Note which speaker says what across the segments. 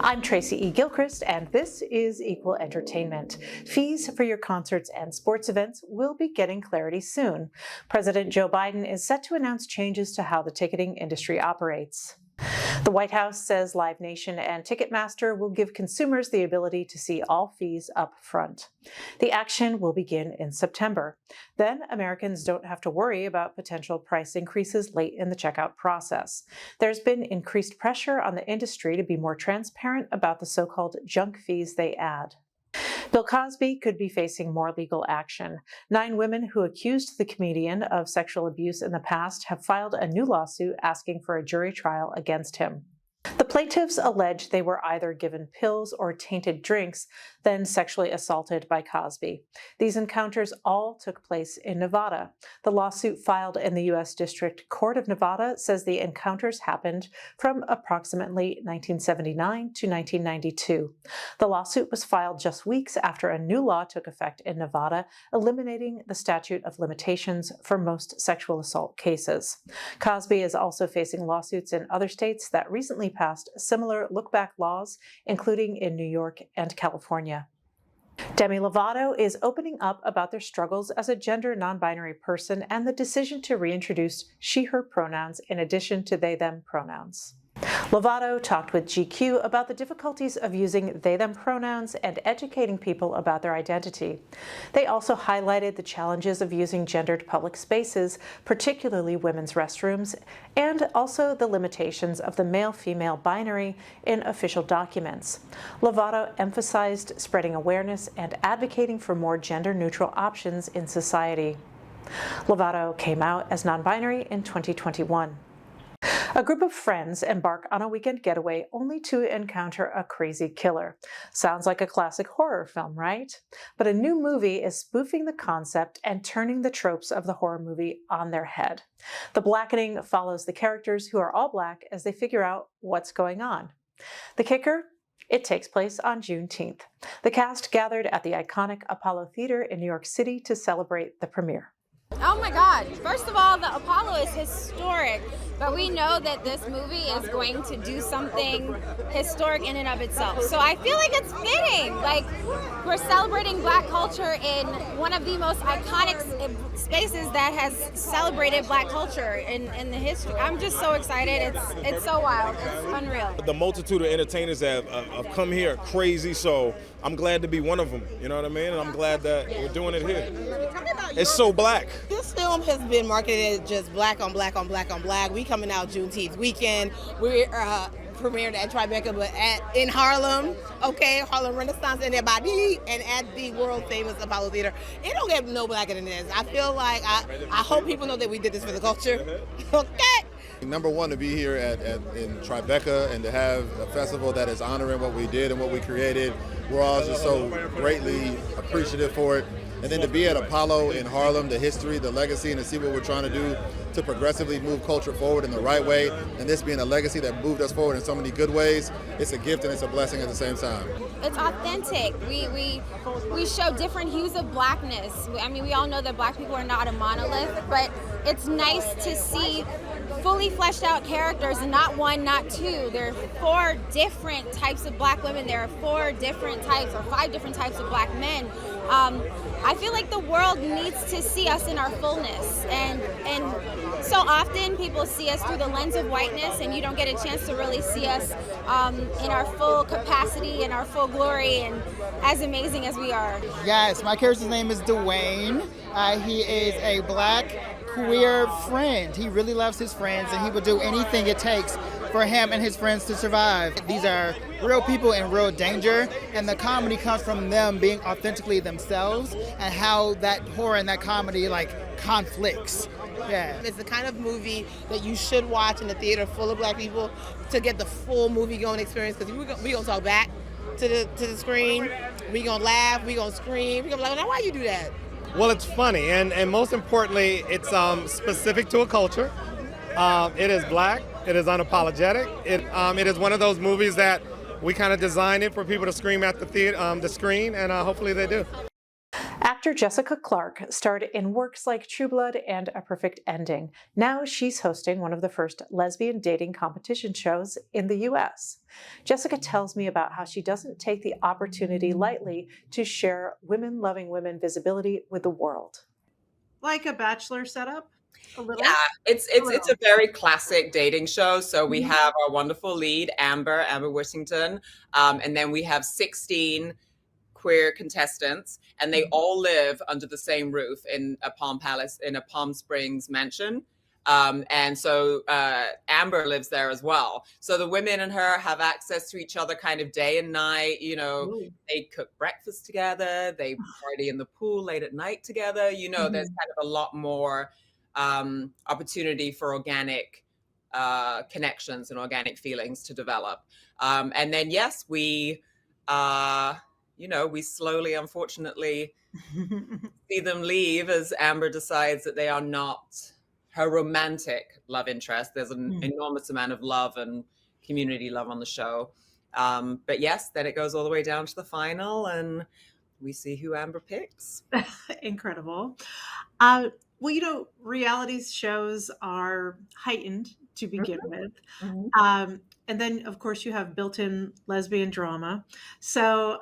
Speaker 1: I'm Tracy E. Gilchrist, and this is Equal Entertainment. Fees for your concerts and sports events will be getting clarity soon. President Joe Biden is set to announce changes to how the ticketing industry operates. The White House says Live Nation and Ticketmaster will give consumers the ability to see all fees up front. The action will begin in September. Then Americans don't have to worry about potential price increases late in the checkout process. There's been increased pressure on the industry to be more transparent about the so-called junk fees they add. Bill Cosby could be facing more legal action. 9 women who accused the comedian of sexual abuse in the past have filed a new lawsuit asking for a jury trial against him. The plaintiffs allege they were either given pills or tainted drinks, then sexually assaulted by Cosby. These encounters all took place in Nevada. The lawsuit filed in the U.S. District Court of Nevada says the encounters happened from approximately 1979 to 1992. The lawsuit was filed just weeks after a new law took effect in Nevada, eliminating the statute of limitations for most sexual assault cases. Cosby is also facing lawsuits in other states that recently passed similar look-back laws, including in New York and California. Demi Lovato is opening up about their struggles as a gender non-binary person and the decision to reintroduce she/her pronouns in addition to they/them pronouns. Lovato talked with GQ about the difficulties of using they/them pronouns and educating people about their identity. They also highlighted the challenges of using gendered public spaces, particularly women's restrooms, and also the limitations of the male-female binary in official documents. Lovato emphasized spreading awareness and advocating for more gender-neutral options in society. Lovato came out as non-binary in 2021. A group of friends embark on a weekend getaway only to encounter a crazy killer. Sounds like a classic horror film, right? But a new movie is spoofing the concept and turning the tropes of the horror movie on their head. The Blackening follows the characters who are all black as they figure out what's going on. The kicker? It takes place on Juneteenth. The cast gathered at the iconic Apollo Theater in New York City to celebrate the premiere.
Speaker 2: Oh my God. First of all, the Apollo is historic, but we know that this movie is going to do something historic in and of itself. So I feel like it's fitting. Like, we're celebrating Black culture in one of the most iconic spaces that has celebrated Black culture in the history. I'm just so excited. It's so wild. It's unreal.
Speaker 3: The multitude of entertainers have come here crazy, so I'm glad to be one of them. You know what I mean? And I'm glad that we're doing it here. It's so black.
Speaker 4: This film has been marketed as just black on black on black on black. We coming out Juneteenth weekend. We're premiered at Tribeca, but in Harlem, okay, Harlem Renaissance and everybody, and at the world famous Apollo Theater. It don't get no blacker than this. I feel like I hope people know that we did this for the culture. Okay.
Speaker 5: Number one, to be here in Tribeca and to have a festival that is honoring what we did and what we created. We're all just so greatly appreciative for it. And then to be at Apollo in Harlem, the history, the legacy, and to see what we're trying to do to progressively move culture forward in the right way, and this being a legacy that moved us forward in so many good ways, it's a gift and it's a blessing at the same time.
Speaker 2: It's authentic. We show different hues of blackness. I mean, we all know that Black people are not a monolith, but it's nice to see fully fleshed out characters, and not one, not two. There are 4 different types of Black women. There are 4 different types or 5 different types of Black men. I feel like the world needs to see us in our fullness, and so often people see us through the lens of whiteness, and you don't get a chance to really see us in our full capacity and our full glory, and as amazing as we are.
Speaker 6: Yes, my character's name is Dwayne. He is a Black queer friend. He really loves his friends, and he will do anything it takes for him and his friends to survive. These are real people in real danger, and the comedy comes from them being authentically themselves and how that horror and that comedy conflicts. Yeah.
Speaker 4: It's the kind of movie that you should watch in a theater full of Black people to get the full movie-going experience, because we're going to talk back to the screen. We're going to laugh. We're going to scream. We're going to be like, now why you do that?
Speaker 7: Well, it's funny, and most importantly, it's specific to a culture. It is Black. It is unapologetic. It is one of those movies that we kind of designed it for people to scream at the screen, and hopefully they do.
Speaker 1: Actor Jessica Clarke starred in works like True Blood and A Perfect Ending. Now she's hosting one of the first lesbian dating competition shows in the US. Jessica tells me about how she doesn't take the opportunity lightly to share women loving women visibility with the world.
Speaker 8: Like a Bachelor setup? A little?
Speaker 9: Yeah, it's a very classic dating show. So we have our wonderful lead, Amber Whittington, and then we have 16 queer contestants, and they all live under the same roof in a Palm Springs mansion. And so Amber lives there as well. So the women and her have access to each other kind of day and night.
Speaker 8: Ooh.
Speaker 9: They cook breakfast together, they party in the pool late at night together. There's kind of a lot more opportunity for organic connections and organic feelings to develop. And then, yes, we slowly, unfortunately, see them leave as Amber decides that they are not her romantic love interest. There's an enormous amount of love and community love on the show. But yes, then it goes all the way down to the final and we see who Amber picks.
Speaker 8: Incredible. Well, reality shows are heightened to begin with. And then, of course, you have built-in lesbian drama. So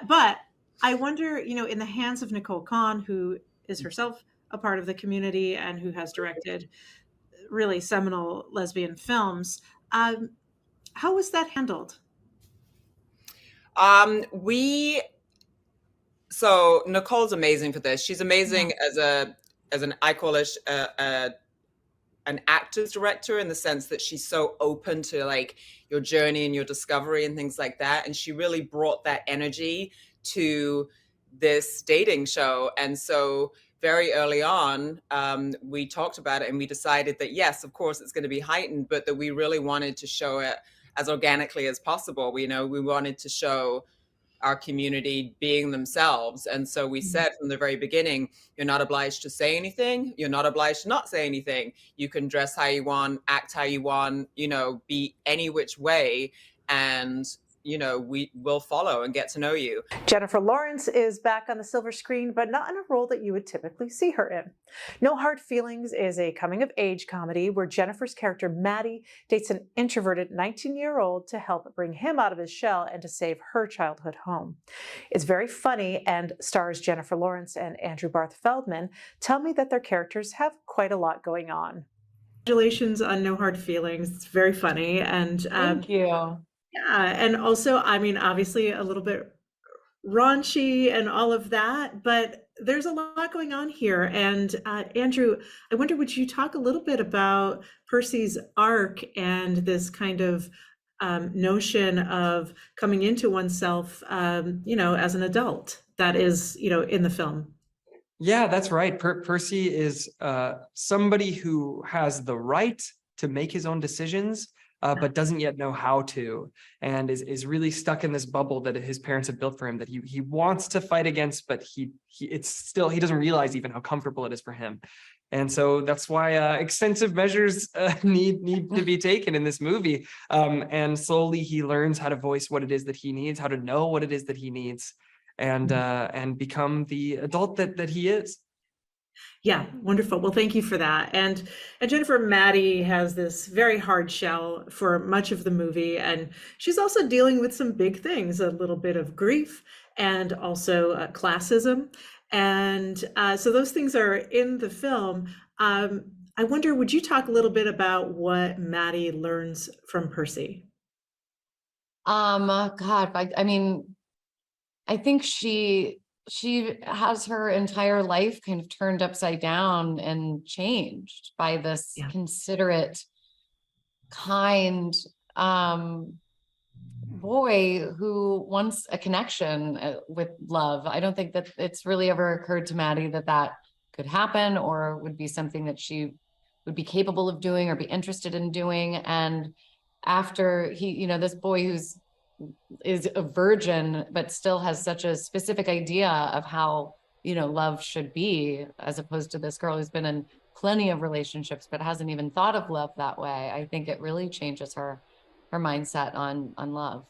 Speaker 8: but I wonder, in the hands of Nicole Kahn, who is herself a part of the community and who has directed really seminal lesbian films, how was that handled?
Speaker 9: So Nicole's amazing for this. She's amazing as an I call it an actor's director, in the sense that she's so open to like your journey and your discovery and things like that. And she really brought that energy to this dating show. And so very early on, we talked about it and we decided that, yes, of course, it's going to be heightened, but that we really wanted to show it as organically as possible. We wanted to show our community being themselves. And so we said from the very beginning, you're not obliged to say anything. You're not obliged to not say anything. You can dress how you want, act how you want, be any which way. And we will follow and get to know you.
Speaker 1: Jennifer Lawrence is back on the silver screen, but not in a role that you would typically see her in. No Hard Feelings is a coming-of-age comedy where Jennifer's character Maddie dates an introverted 19-year-old to help bring him out of his shell and to save her childhood home. It's very funny and stars Jennifer Lawrence and Andrew Barth Feldman. Tell me that their characters have quite a lot going on.
Speaker 8: Congratulations on No Hard Feelings. It's very funny. And
Speaker 10: thank you.
Speaker 8: Yeah, and also, obviously a little bit raunchy and all of that, but there's a lot going on here. And Andrew, I wonder, would you talk a little bit about Percy's arc and this kind of notion of coming into oneself, as an adult that is, in the film?
Speaker 10: Yeah, that's right. Percy is somebody who has the right to make his own decisions, but doesn't yet know how to, and is really stuck in this bubble that his parents have built for him that he wants to fight against, but he doesn't realize even how comfortable it is for him. And so that's why extensive measures need to be taken in this movie. And slowly he learns how to voice what it is that he needs, how to know what it is that he needs, and become the adult that he is.
Speaker 8: Yeah, wonderful. Well, thank you for that. And Jennifer, Maddie has this very hard shell for much of the movie, and she's also dealing with some big things, a little bit of grief and also classism. And so those things are in the film. I wonder, would you talk a little bit about what Maddie learns from Percy?
Speaker 10: God, I think she has her entire life kind of turned upside down and changed by this considerate, kind boy who wants a connection with love. I don't think that it's really ever occurred to Maddie that could happen or would be something that she would be capable of doing or be interested in doing. And after this boy is a virgin, but still has such a specific idea of how, love should be, as opposed to this girl who's been in plenty of relationships, but hasn't even thought of love that way. I think it really changes her mindset on love.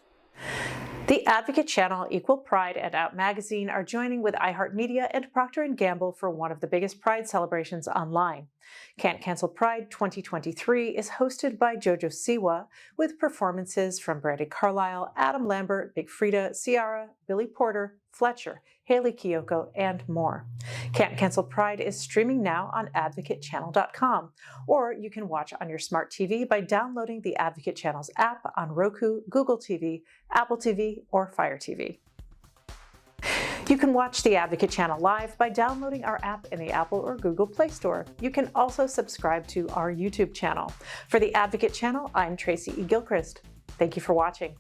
Speaker 1: The Advocate Channel, Equal Pride, and Out Magazine are joining with iHeartMedia and Procter & Gamble for one of the biggest Pride celebrations online. Can't Cancel Pride 2023 is hosted by Jojo Siwa, with performances from Brandi Carlile, Adam Lambert, Big Frida, Ciara, Billy Porter, Fletcher, Haley Kiyoko, and more. Can't Cancel Pride is streaming now on advocatechannel.com, or you can watch on your smart TV by downloading the Advocate Channel's app on Roku, Google TV, Apple TV, or Fire TV. You can watch the Advocate Channel live by downloading our app in the Apple or Google Play Store. You can also subscribe to our YouTube channel. For the Advocate Channel, I'm Tracy E. Gilchrist. Thank you for watching.